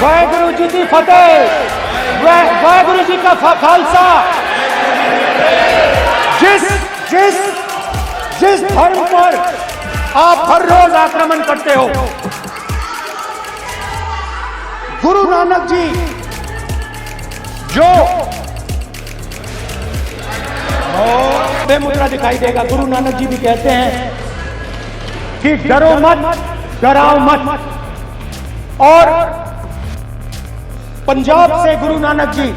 वाहेगुरु जी की फतेह, वाहेगुरु जी का खालसा। जिस धर्म पर आप हर रोज आक्रमण करते हो, गुरु नानक जी जो मुद्रा दिखाई देगा। गुरु नानक जी भी कहते हैं कि डरो मत, डराओ मत। और पंजाब से गुरु नानक जी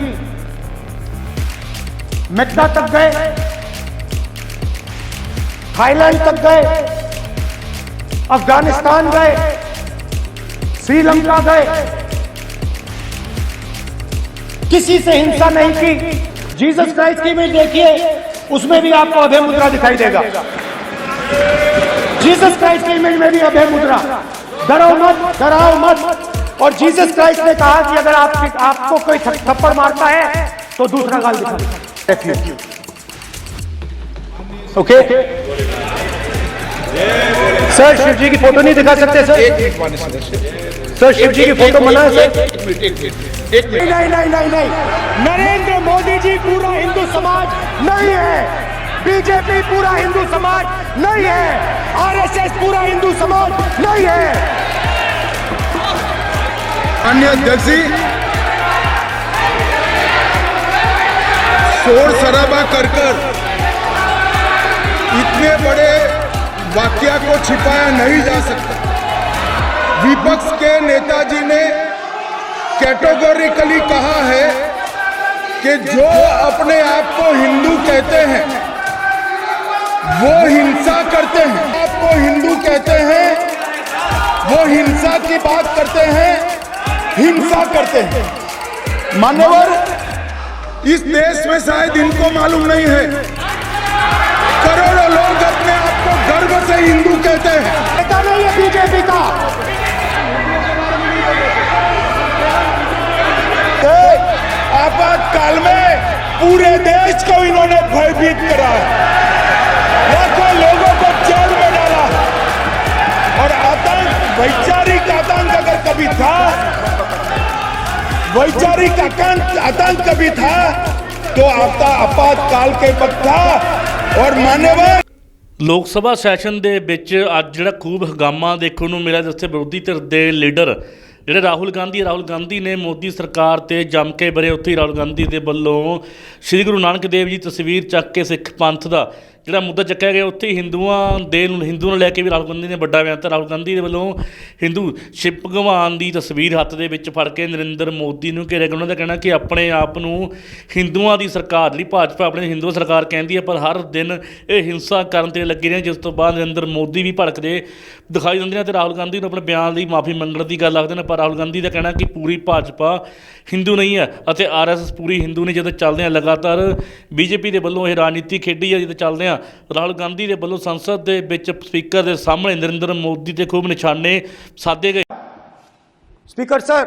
मेक्का तक गए, थाईलैंड तक गए, अफगानिस्तान गए, श्रीलंका गए, किसी से हिंसा नहीं की। जीसस क्राइस्ट की इमेज देखिए, उसमें भी आपको अभय मुद्रा दिखाई देगा। जीसस क्राइस्ट की इमेज में भी अभय मुद्रा, डरो मत, डराओ मत। और जीसस क्राइस्ट ने कहा कि अगर आपको कोई थप्पड़ मारता है तो दूसरा गाल दिखा। ओके सर, शिव जी की फोटो नहीं दिखा सकते सर? सर शिव जी की फोटो मना है सर? नहीं। नरेंद्र मोदी जी पूरा हिंदू समाज नहीं है, बीजेपी पूरा हिंदू समाज नहीं है, आरएसएस पूरा हिंदू समाज नहीं है। अन्य अध्यक्ष जी, शोर शराबा कर इतने बड़े वाकया को छिपाया नहीं जा सकता। विपक्ष के नेताजी ने कैटेगोरिकली कहा है कि जो अपने आप को हिंदू कहते हैं वो हिंसा करते हैं, आपको हिंदू कहते हैं वो हिंसा की बात करते हैं, हिंसा करते हैं। मान्यवर, इस देश में शायद इनको मालूम नहीं है, करोड़ों लोग अपने आप को गर्व से हिंदू कहते हैं। ऐसा नहीं है बीजेपी का। आपातकाल में पूरे देश को इन्होंने भयभीत करा, लाखों लोगों को जेल में डाला। और आतंक, वैचारिक आतंक अगर कभी था, वैचारिक आतंक कभी था तो आपातकाल के वक्त था। और मान्यवर ਲੋਕ ਸਭਾ ਸੈਸ਼ਨ ਦੇ ਵਿੱਚ ਅੱਜ ਜਿਹੜਾ ਖੂਬ ਹੰਗਾਮਾ ਦੇਖਣ ਨੂੰ ਮਿਲਿਆ, ਜਿੱਥੇ ਵਿਰੋਧੀ ਧਿਰ ਦੇ ਲੀਡਰ ਜਿਹੜੇ ਰਾਹੁਲ ਗਾਂਧੀ ਨੇ ਮੋਦੀ ਸਰਕਾਰ ਤੇ ਜੰਮ ਕੇ ਬਰੇ। ਉੱਥੇ ਹੀ ਰਾਹੁਲ ਗਾਂਧੀ ਦੇ ਵੱਲੋਂ ਸ਼੍ਰੀ ਗੁਰੂ ਨਾਨਕ ਦੇਵ ਜੀ ਤਸਵੀਰ ਚੱਕ ਕੇ ਸਿੱਖ ਪੰਥ ਦਾ ਜਿਹੜਾ ਮੁੱਦਾ ਚੱਕਿਆ ਗਿਆ। ਉੱਥੇ ਹੀ ਹਿੰਦੂ ਨੂੰ ਲੈ ਕੇ ਵੀ ਰਾਹੁਲ ਗਾਂਧੀ ਨੇ ਵੱਡਾ ਬਿਆਨ ਦਿੱਤਾ। ਰਾਹੁਲ ਗਾਂਧੀ ਦੇ ਵੱਲੋਂ ਹਿੰਦੂ ਸ਼ਿਵ ਭਗਵਾਨ ਦੀ ਤਸਵੀਰ ਹੱਥ ਦੇ ਵਿੱਚ ਫੜ ਕੇ ਨਰਿੰਦਰ ਮੋਦੀ ਨੂੰ ਘੇਰਿਆ ਗਿਆ। ਉਹਨਾਂ ਦਾ ਕਹਿਣਾ ਕਿ ਆਪਣੇ ਆਪ ਨੂੰ ਹਿੰਦੂਆਂ ਦੀ ਸਰਕਾਰ, ਜਿਹੜੀ ਭਾਜਪਾ ਆਪਣੇ ਹਿੰਦੂ ਸਰਕਾਰ ਕਹਿੰਦੀ ਹੈ, ਪਰ ਹਰ ਦਿਨ ਇਹ ਹਿੰਸਾ ਕਰਨ 'ਤੇ ਲੱਗੇ ਨੇ, ਜਿਸ ਤੋਂ ਬਾਅਦ ਨਰਿੰਦਰ ਮੋਦੀ ਵੀ ਭੜਕਦੇ ਦਿਖਾਈ ਦਿੰਦੇ ਨੇ ਅਤੇ ਰਾਹੁਲ ਗਾਂਧੀ ਨੂੰ ਆਪਣੇ ਬਿਆਨ ਲਈ ਮਾਫੀ ਮੰਗਣ ਦੀ ਗੱਲ ਆਖਦੇ ਨੇ। ਪਰ ਰਾਹੁਲ ਗਾਂਧੀ ਦਾ ਕਹਿਣਾ ਕਿ ਪੂਰੀ ਭਾਜਪਾ ਹਿੰਦੂ ਨਹੀਂ ਹੈ ਅਤੇ ਆਰਐਸਐਸ ਪੂਰੀ ਹਿੰਦੂ ਨੇ। ਜਦੋਂ ਚੱਲਦੇ ਹਾਂ ਲਗਾਤਾਰ ਬੀਜੇਪੀ ਦੇ ਵੱਲੋਂ ਇਹ ਰਾਜਨੀਤੀ ਖੇਡੀ ਹੈ। ਜਦੋਂ ਚੱਲਦੇ ਹਾਂ ਰਾਹੁਲ ਗਾਂਧੀ ਦੇ ਵੱਲੋਂ ਸੰਸਦ ਦੇ ਵਿੱਚ ਸਪੀकर ਦੇ ਸਾਹਮਣੇ नरेंद्र मोदी के खूब निशाने साधे गए। स्पीकर सर,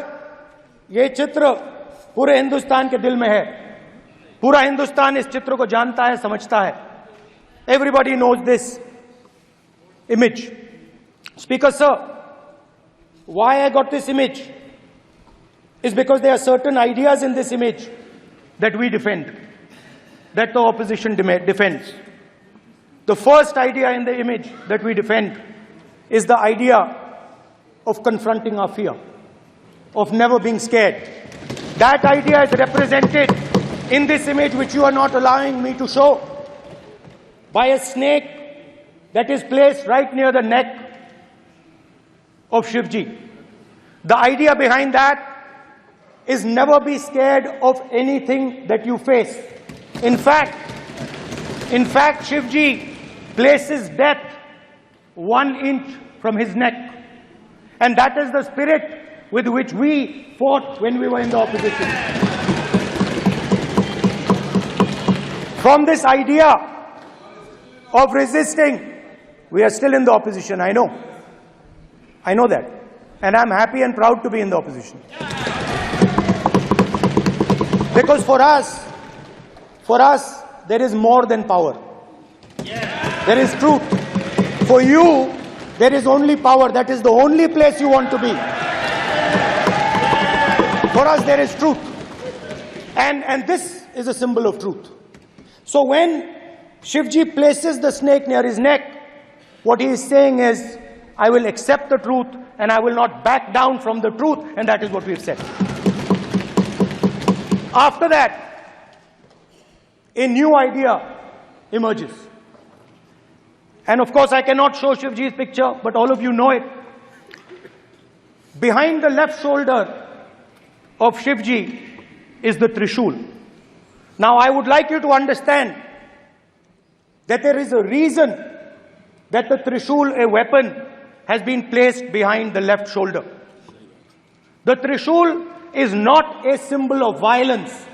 ये चित्र पूरे हिंदुस्तान के दिल में है। पूरा हिंदुस्तान इस चित्र को जानता है, समझता है। Everybody knows this image. Speaker sir, why I got this image is because there are certain ideas in this image that we defend, that the opposition defends. The first idea in the image that we defend is the idea of confronting our fear, of never being scared. That idea is represented in this image, which you are not allowing me to show, by a snake that is placed right near the neck of Shivji. The idea behind that is never be scared of anything that you face. In fact, Shivji places death 1 inch from his neck. And that is the spirit with which we fought when we were in the opposition. From this idea of resisting, we are still in the opposition, I know. I know that. And I'm happy and proud to be in the opposition. Because for us, there is more than power. There is truth. For you, there is only power. That is the only place you want to be. For us, there is truth. And this is a symbol of truth. So when Shivji places the snake near his neck, what he is saying is, I will accept the truth and I will not back down from the truth, and that is what we have said. After that, a new idea emerges. And of course, I cannot show Shivji's picture, but all of you know it. Behind the left shoulder of Shivji is the Trishul. Now, I would like you to understand that there is a reason that the Trishul, a weapon, has been placed behind the left shoulder. The Trishul is not a symbol of violence.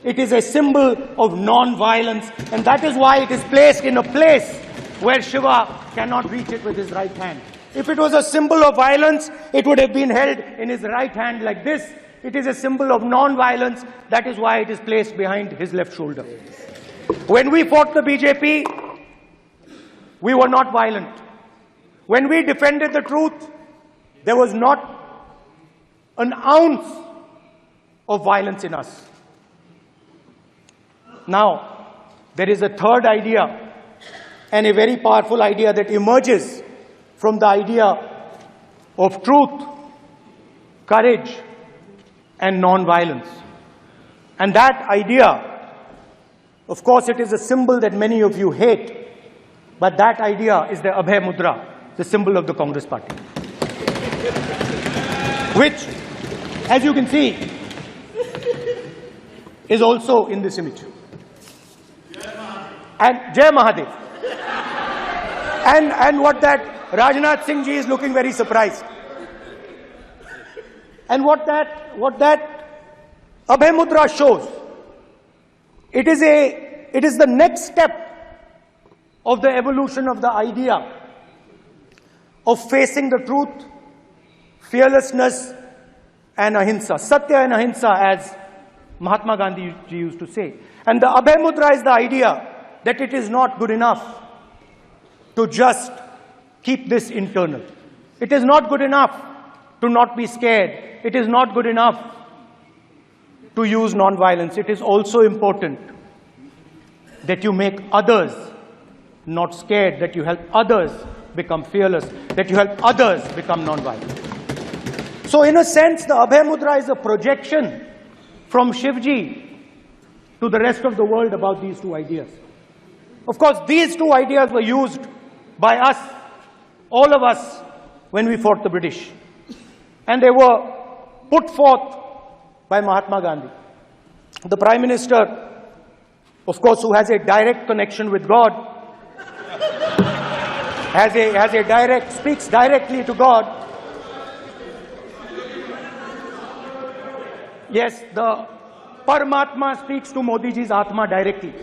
It is a symbol of non-violence, and that is why it is placed in a place where Shiva cannot reach it with his right hand. If it was a symbol of violence, it would have been held in his right hand like this. It is a symbol of non-violence. That is why it is placed behind his left shoulder. When we fought the BJP, we were not violent. When we defended the truth, there was not an ounce of violence in us. Now, there is a third idea, and a very powerful idea that emerges from the idea of truth, courage, and non-violence. And that idea, of course, it is a symbol that many of you hate, but that idea is the Abhay Mudra, the symbol of the Congress Party, which, as you can see, is also in this image. And Jai Mahadev. And what that Rajnath Singh ji is looking very surprised. And what that Abhay Mudra shows, it is the next step of the evolution of the idea of facing the truth, fearlessness, and ahimsa. Satya and ahimsa, as Mahatma Gandhi ji used to say. And the Abhay Mudra is the idea that it is not good enough to just keep this internal. It is not good enough to not be scared. It is not good enough to use non-violence. It is also important that you make others not scared, that you help others become fearless, that you help others become non-violent. So in a sense, the Abhay Mudra is a projection from Shivji to the rest of the world about these two ideas. Of course, these two ideas were used by us, all of us, when we fought the British. And they were put forth by Mahatma Gandhi. The Prime Minister, of course, who has a direct connection with God, speaks directly to God. Yes, the Paramatma speaks to Modi ji's Atma directly.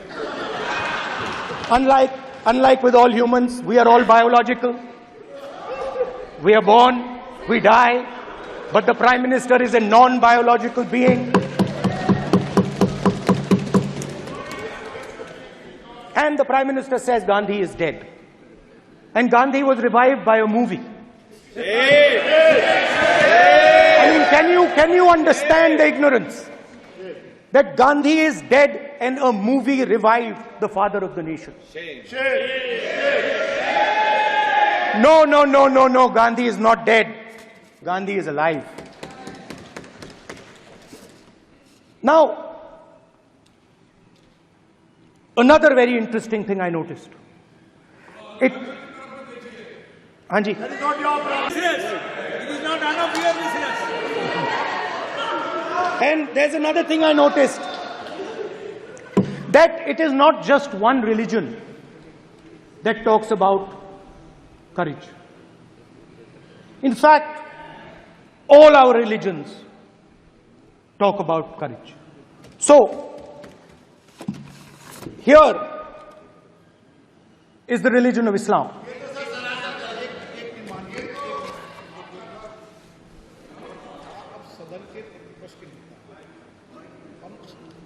Unlike with all humans, we are all biological. We are born, we die, but the Prime Minister is a non-biological being. And the Prime Minister says Gandhi is dead. And Gandhi was revived by a movie. I mean, can you understand the ignorance? That Gandhi is dead and a movie revived the father of the nation. No, Gandhi is not dead. Gandhi is alive. Now, another very interesting thing I noticed. Hanji. That is not your business. It is not none of your business. And there's another thing I noticed, that it is not just one religion that talks about courage. In fact, all our religions talk about courage. So, here is the religion of Islam.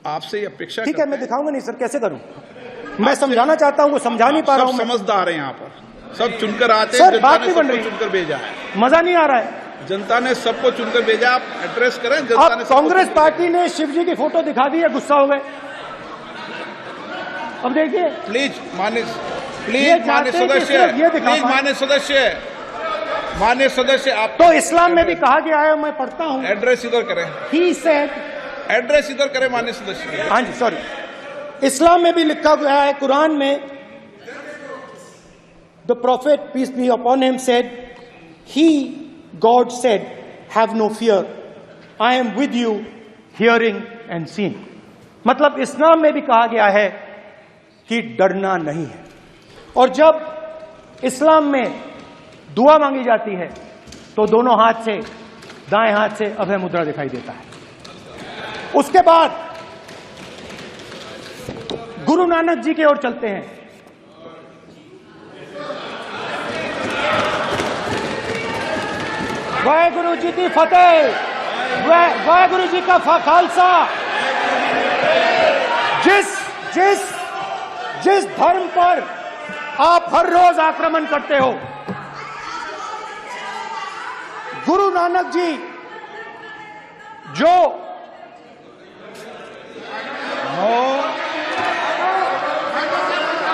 आपसे ये अपेक्षा ठीक है, मैं दिखाऊंगा नहीं sir, कैसे करूं? मैं समझाना चाहता हूं, वो समझा नहीं पा रहा हूं। समझदार है यहाँ पर, सब चुनकर आते हैं, सर बात नहीं बन रही, चुनकर भेजा है, मजा नहीं आ रहा है। जनता ने सबको चुनकर भेजा, आप एड्रेस करें। जनता अब ने सबको कांग्रेस चुनकर पार्टी ने शिव जी की फोटो दिखा दी है, गुस्सा हो गए। अब देखिए, प्लीज मान्य ये मान्य चाहते हैं कि सदस्य, सिर्फ ये दिखा प्लीज पाएं। मान्य सदस्य आप तो इस्लाम में भी कहा गया है, मैं पढ़ता हूं, एड्रेस इधर करें, ही सेड, एड्रेस इधर करें मान्य सदस्य। हाँ जी सॉरी, इस्लाम में भी लिखा गया है, कुरान में, the prophet peace be upon him said, he god said have no fear, I am with you hearing and seeing. मतलब इस्लाम में भी कहा गया है कि डरना नहीं है। और जब इस्लाम में दुआ मांगी जाती है तो दोनों हाथ से, दाएं हाथ से अभय मुद्रा दिखाई देता है। उसके बाद गुरु नानक जी की ओर चलते हैं। वाहेगुरु जी की फतेह, वाहेगुरु जी का खालसा। जिस धर्म पर आप हर रोज आक्रमण करते हो, गुरु नानक जी जो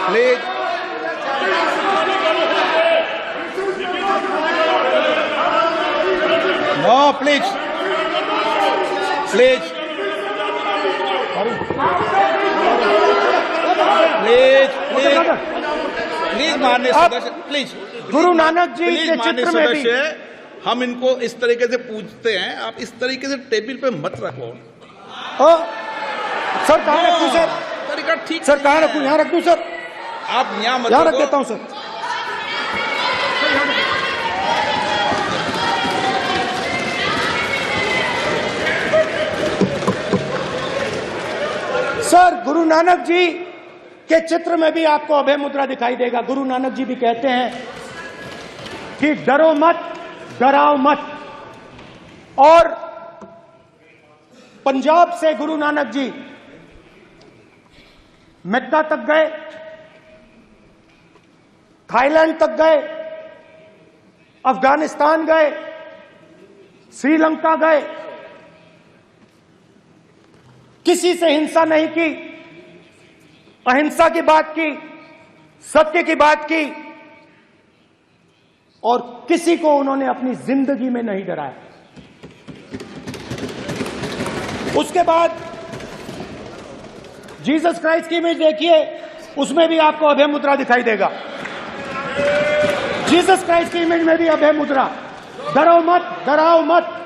please no, please please please please please माननीय सदस्य, please Guru Nanak ji please के माननीय चित्र में भी, सदस्य, हम इनको इस तरीके से पूछते हैं, आप इस तरीके से टेबल पे मत रखो। सर कहाँ रखूं सर? तरीका ठीक सर कहाँ रखूं? यहाँ रख दूं सर? आप यहाँ मत यहाँ रख रखो। देता हूं सर। सर गुरु नानक जी के चित्र में भी आपको अभय मुद्रा दिखाई देगा। गुरु नानक जी भी कहते हैं कि डरो मत, डराओ मत। और पंजाब से गुरु नानक जी मक्का तक गए, थाईलैंड तक गए, अफगानिस्तान गए, श्रीलंका गए, किसी से हिंसा नहीं की, अहिंसा की बात की, सत्य की बात की, और किसी को उन्होंने अपनी जिंदगी में नहीं डराया। उसके बाद जीसस क्राइस्ट की इमेज देखिए, उसमें भी आपको अभय मुद्रा दिखाई देगा। जीसस क्राइस्ट की इमेज में भी अभय मुद्रा, डरो मत, डराओ मत।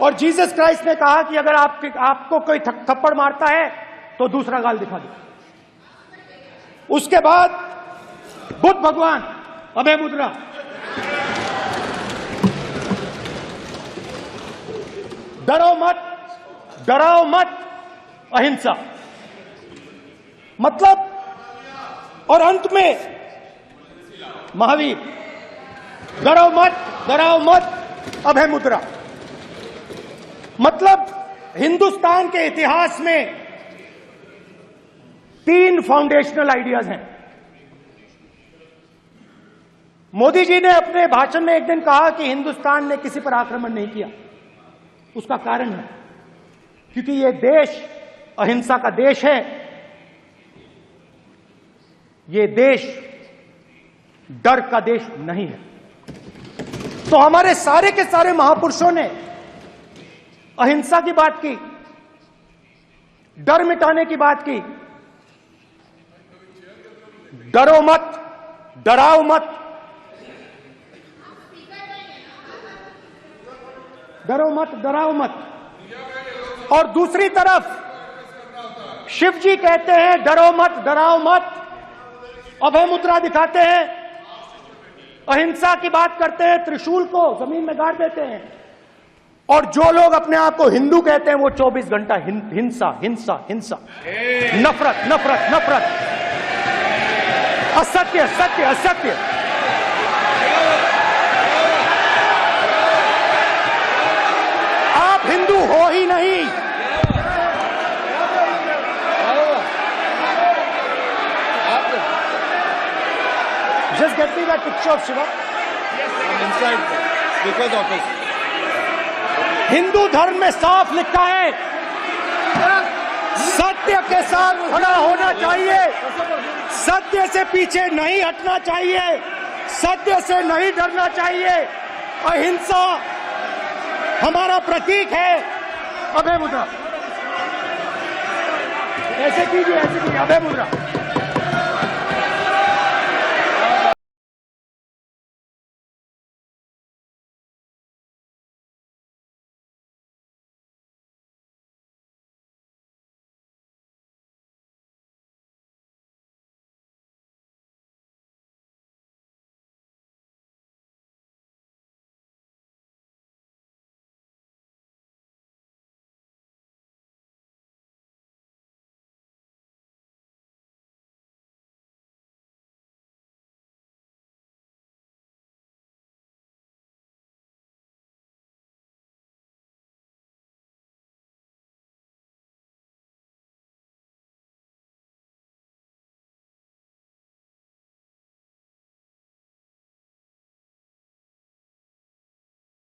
और जीसस क्राइस्ट ने कहा कि अगर आपको कोई थप्पड़ मारता है तो दूसरा गाल दिखा दो। उसके बाद बुद्ध भगवान, अभय मुद्रा। डरो मत, डराओ मत, अहिंसा। मतलब, और अंत में महावीर, डरो मत, डराओ मत, अभय मुद्रा। मतलब हिंदुस्तान के इतिहास में 3 फाउंडेशनल आइडियाज हैं। मोदी जी ने अपने भाषण में एक दिन कहा कि हिंदुस्तान ने किसी पर आक्रमण नहीं किया। उसका कारण है क्योंकि यह देश अहिंसा का देश है, यह देश डर का देश नहीं है। तो हमारे सारे के सारे महापुरुषों ने अहिंसा की बात की, डर मिटाने की बात की। डरो मत, डराओ मत, डरो मत, डराओ मत। और दूसरी तरफ शिव जी कहते हैं डरो मत, डराओ मत, अभय मुद्रा दिखाते हैं, अहिंसा की बात करते हैं, त्रिशूल को जमीन में गाड़ देते हैं। और जो लोग अपने आप को हिंदू कहते हैं वो 24 घंटा हिंसा, हिंसा, हिंसा, नफरत, नफरत, नफरत, असत्य, सत्य, असत्य। आप हिंदू हो ही नहीं। Just get me that picture of Shiva. inside Speaker's office. Hindu धर्म में साफ लिखा है, सत्य के साथ खड़ा होना चाहिए, सत्य से पीछे नहीं हटना चाहिए, सत्य से नहीं डरना चाहिए। अहिंसा हमारा प्रतीक है। अभय मुद्रा ऐसे कीजिए, अभय मुद्रा।